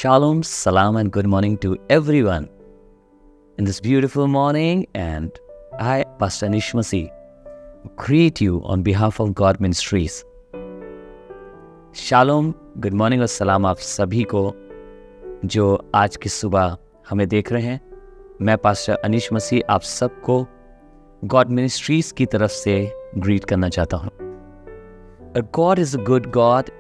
Shalom, salam, and good morning to everyone in this beautiful morning. And I, Pastor Anish Masih, greet you on behalf of God Ministries. Shalom, good morning और सलाम आप सभी को जो आज की सुबह हमें देख रहे हैं. मैं पास्टर अनीश मसीह आप सबको गॉड मिनिस्ट्रीज की तरफ से ग्रीट करना चाहता हूँ. God is a good God.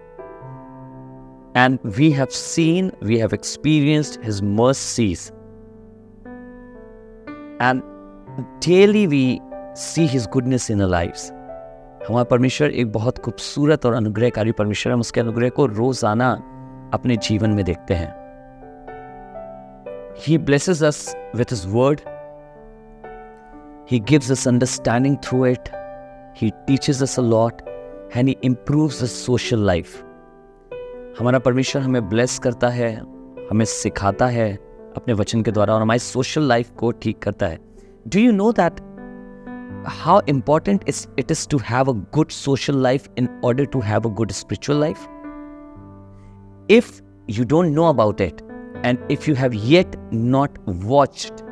And we have experienced His mercies. And daily we see His goodness in our lives. हमारा परमेश्वर एक बहुत खूबसूरत और अनुग्रहकारी परमेश्वर है. हम उसके अनुग्रह को रोजाना अपने जीवन में देखते हैं. He blesses us with His word. He gives us understanding through it. He teaches us a lot. And He improves our social life. हमारा परमेश्वर हमें ब्लेस करता है, हमें सिखाता है अपने वचन के द्वारा और हमारी सोशल लाइफ को ठीक करता है. Do you know that how important it is to have a good social life in order to have a good spiritual life? If you don't know about it and if you have yet not watched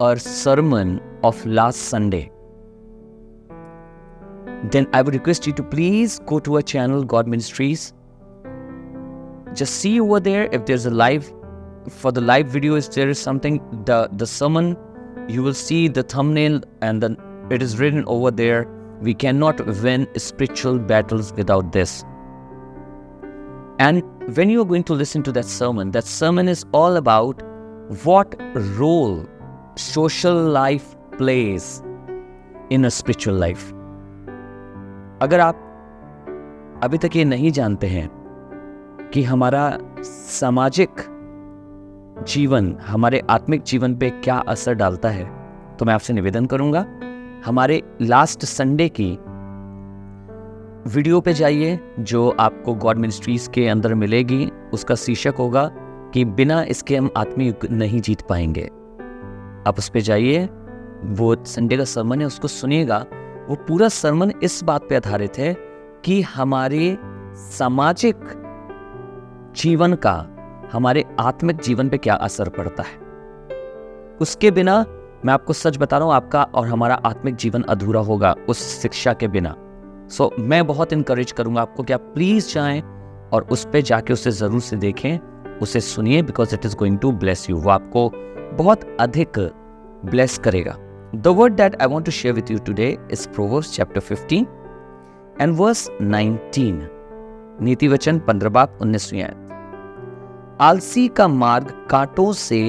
a sermon of last Sunday, then I would request you to please go to our channel, God Ministries. Just see over there if there's a live, for the live video, if there is something, the sermon, you will see the thumbnail and then it is written over there, we cannot win spiritual battles without this. And when you are going to listen to that sermon is all about what role social life plays in a spiritual life. अगर आप अभी तक ये नहीं जानते हैं कि हमारा सामाजिक जीवन हमारे आत्मिक जीवन पे क्या असर डालता है, तो मैं आपसे निवेदन करूंगा हमारे लास्ट संडे की वीडियो पे जाइए जो आपको गॉड मिनिस्ट्रीज के अंदर मिलेगी. उसका शीर्षक होगा कि बिना इसके हम आत्मिक युग नहीं जीत पाएंगे. आप उस पे जाइए, वो संडे का सर्मन है, उसको सुनिएगा. वो पूरा सर्मन इस बात पे आधारित है कि हमारे सामाजिक जीवन का हमारे आत्मिक जीवन पे क्या असर पड़ता है. उसके बिना मैं आपको सच बता रहा हूं, आपका और हमारा आत्मिक जीवन अधूरा होगा उस शिक्षा के बिना. सो मैं बहुत इनकरेज करूंगा आपको कि आप प्लीज जाएं और उस पे जाके उसे जरूर से देखें, उसे सुनिए, because it is going to bless you. वो आपको बहुत अधिक ब्लेस करेगा. The word that I want to share with you today is Proverbs chapter 15 and verse 19. नीति वचन 15 बाब 19वीं आयत. आलसी का मार्ग कांटों से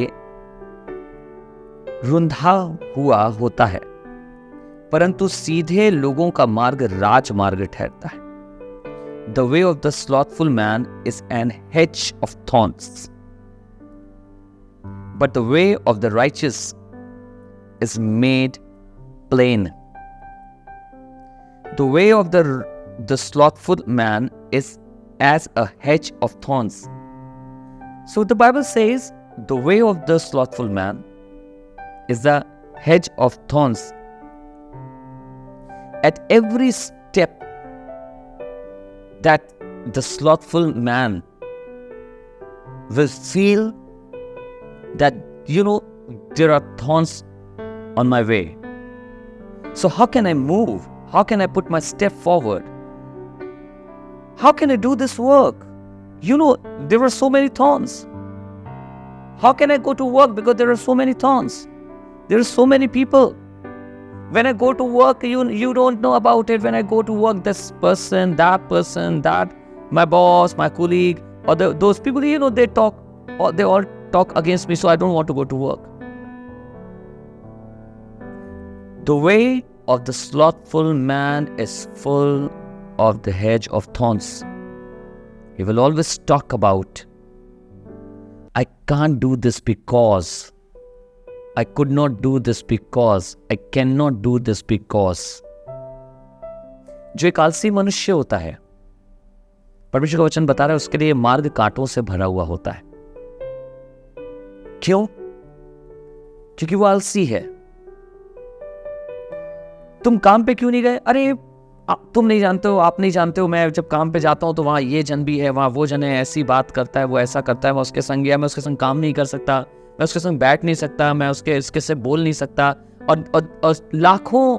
रुंधा हुआ होता है, परंतु सीधे लोगों का मार्ग राजमार्ग ठहरता है. The way of the slothful man is an hedge of thorns, but the way of the righteous is made plain. The way of the slothful man is as a hedge of thorns. So the Bible says the way of the slothful man is the hedge of thorns. At every step that the slothful man will feel that, there are thorns on my way. So how can I move? How can I put my step forward? How can I do this work? There are so many thorns. How can I go to work because there are so many thorns? There are so many people. When I go to work, you don't know about it. When I go to work, this person, that, my boss, my colleague, or those people, they talk, or they all talk against me, so I don't want to go to work. The way of the slothful man is full of the hedge of thorns. He will always talk about, I can't do this because, I could not do this because, I cannot do this because. जो एक आलसी मनुष्य होता है, परमेश्वर का वचन बता रहा है उसके लिए मार्ग कांटों से भरा हुआ होता है. क्यों? क्योंकि वो आलसी है. तुम काम पे क्यों नहीं गए? अरे तुम नहीं जानते हो, आप नहीं जानते हो, मैं जब काम पे जाता हूँ तो वहाँ ये जन भी है, वहाँ वो जन है, ऐसी बात करता है, वो ऐसा करता है, मैं उसके संग गया, मैं उसके संग काम नहीं कर सकता, मैं उसके संग बैठ नहीं सकता, मैं इसके से बोल नहीं सकता, और लाखों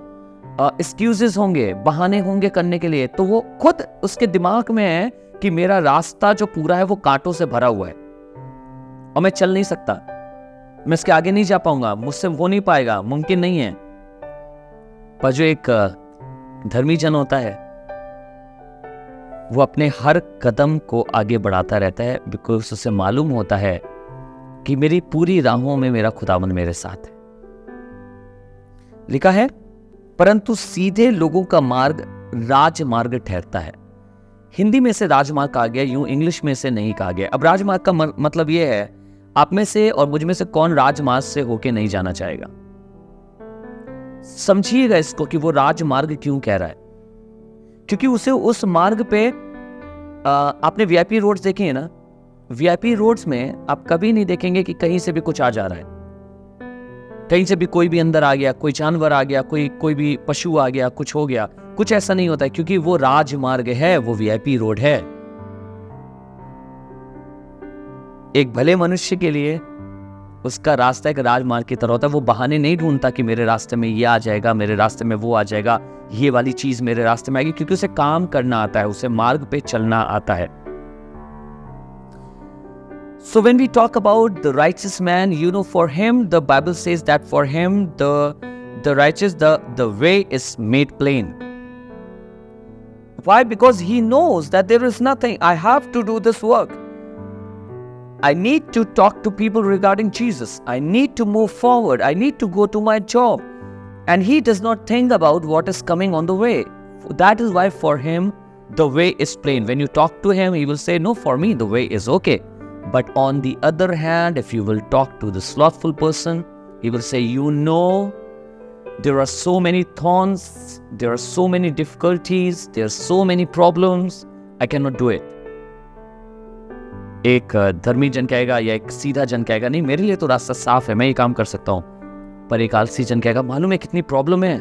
एक्सक्यूजेस होंगे, बहाने होंगे करने के लिए। तो वो खुद उसके दिमाग में है कि मेरा रास्ता जो पूरा है वो कांटों से भरा हुआ है और मैं चल नहीं सकता, मैं इसके आगे नहीं जा पाऊंगा, मुझसे हो नहीं पाएगा, मुमकिन नहीं है। पर जो एक धर्मी जन होता है वो अपने हर कदम को आगे बढ़ाता रहता है, बिकॉज उसे मालूम होता है कि मेरी पूरी राहों में मेरा खुदावंद मेरे साथ है। लिखा है, परंतु सीधे लोगों का मार्ग राजमार्ग ठहरता है। हिंदी में से राजमार्ग कहा गया, यूं इंग्लिश में से नहीं कहा गया। अब राजमार्ग का मतलब यह है, आप में से और मुझ में से कौन राजमार्ग से होके नहीं जाना चाहेगा। समझिएगा इसको कि वो राजमार्ग क्यों कह रहा है, क्योंकि उसे उस मार्ग पे आपने वीआईपी रोड्स देखे हैं ना, वीआईपी रोड्स में आप कभी नहीं देखेंगे कि कहीं से भी कुछ आ जा रहा है, कहीं से भी कोई भी अंदर आ गया, कोई जानवर आ गया, कोई भी पशु आ गया, कुछ हो गया, कुछ ऐसा नहीं होता है, क्योंकि वो राजमार्ग है, वो वीआईपी रोड है। एक भले मनुष्य के लिए उसका रास्ता एक राजमार्ग की तरह होता है। वो बहाने नहीं ढूंढता कि मेरे रास्ते में ये आ जाएगा, मेरे रास्ते में वो आ जाएगा, ये वाली चीज मेरे रास्ते में आएगी, क्योंकि उसे काम करना आता है, उसे मार्ग पे चलना आता है। So when we talk about the righteous man, you know, for him, the Bible says that for him, the righteous, the way is made plain. Why? Because he knows that there is nothing. I have to do this work. I need to talk to people regarding Jesus. I need to move forward. I need to go to my job. And he does not think about what is coming on the way. That is why for him, the way is plain. When you talk to him, he will say, no, for me, the way is okay. But on the other hand, if you will talk to the slothful person, he will say, you know, there are so many thorns, there are so many difficulties, there are so many problems, I cannot do it. एक धर्मी जन कहेगा या एक सीधा जन कहेगा, नहीं मेरे लिए तो रास्ता साफ है, मैं ये काम कर सकता हूँ। पर एक आलसी जन कहेगा, मालूम है कितनी प्रॉब्लम है,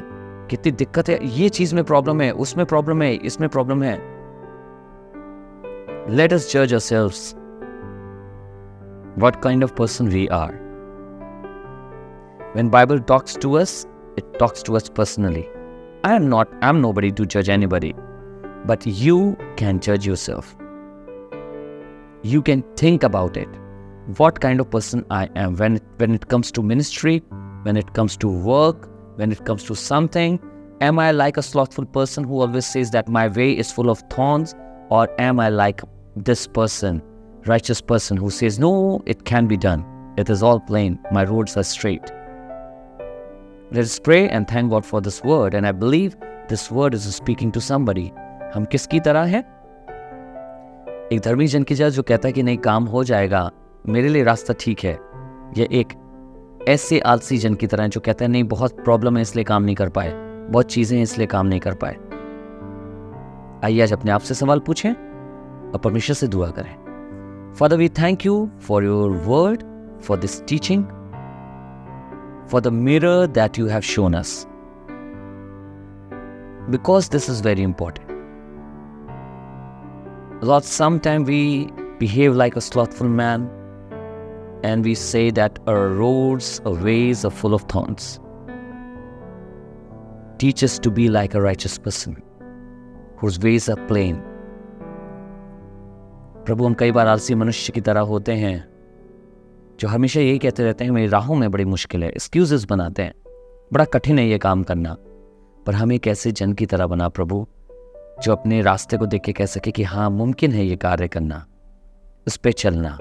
कितनी दिक्कत है, ये चीज में प्रॉब्लम है, उसमें प्रॉब्लम है, इसमें प्रॉब्लम है। Let us judge ourselves what kind of person we are. When Bible talks to us, it talks to us personally. I'm nobody to judge anybody, but you can judge yourself. You can think about it. What kind of person I am when it comes to ministry, when it comes to work, when it comes to something. Am I like a slothful person who always says that my way is full of thorns, or am I like this person, righteous person who says, no, it can be done. It is all plain. My roads are straight. Let us pray and thank God for this word. And I believe this word is speaking to somebody. हम किसकी तरह हैं? एक धर्मी जन की जगह जो कहता है कि नहीं काम हो जाएगा, मेरे लिए रास्ता ठीक है, या एक ऐसे आलसी जन की तरह जो कहता है नहीं बहुत प्रॉब्लम है इसलिए काम नहीं कर पाए, बहुत चीजें हैं इसलिए काम नहीं कर पाए। आइए आज अपने आप से सवाल पूछें और परमेश्वर से दुआ करें। Father, we thank you for your word, for this teaching, for the mirror that you have shown us, because this is very important. Lord, sometimes we behave like a slothful man and we say that our roads, our ways are full of thorns. Teach us to be like a righteous person whose ways are plain. प्रभु, हम कई बार आलसी मनुष्य की तरह होते हैं जो हमेशा यही कहते रहते हैं मेरी राहों में बड़ी मुश्किल है, एक्सक्यूजेस बनाते हैं, बड़ा कठिन है ये काम करना। पर हम एक ऐसे जन की तरह बना प्रभु जो अपने रास्ते को देख के कह सके कि हाँ मुमकिन है ये कार्य करना, उस पे चलना,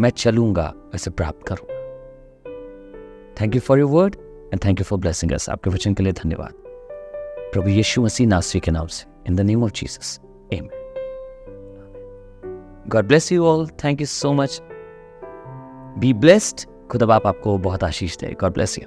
मैं चलूंगा, ऐसे प्राप्त करूंगा। Thank you for your word and thank you for blessing अस। आपके वचन के लिए धन्यवाद प्रभु यीशु मसीह नासरी के नाम से, in the name of Jesus, आमीन। God bless you all. Thank you so much. Be blessed. खुदा बाप आपको बहुत आशीष दे। God bless you.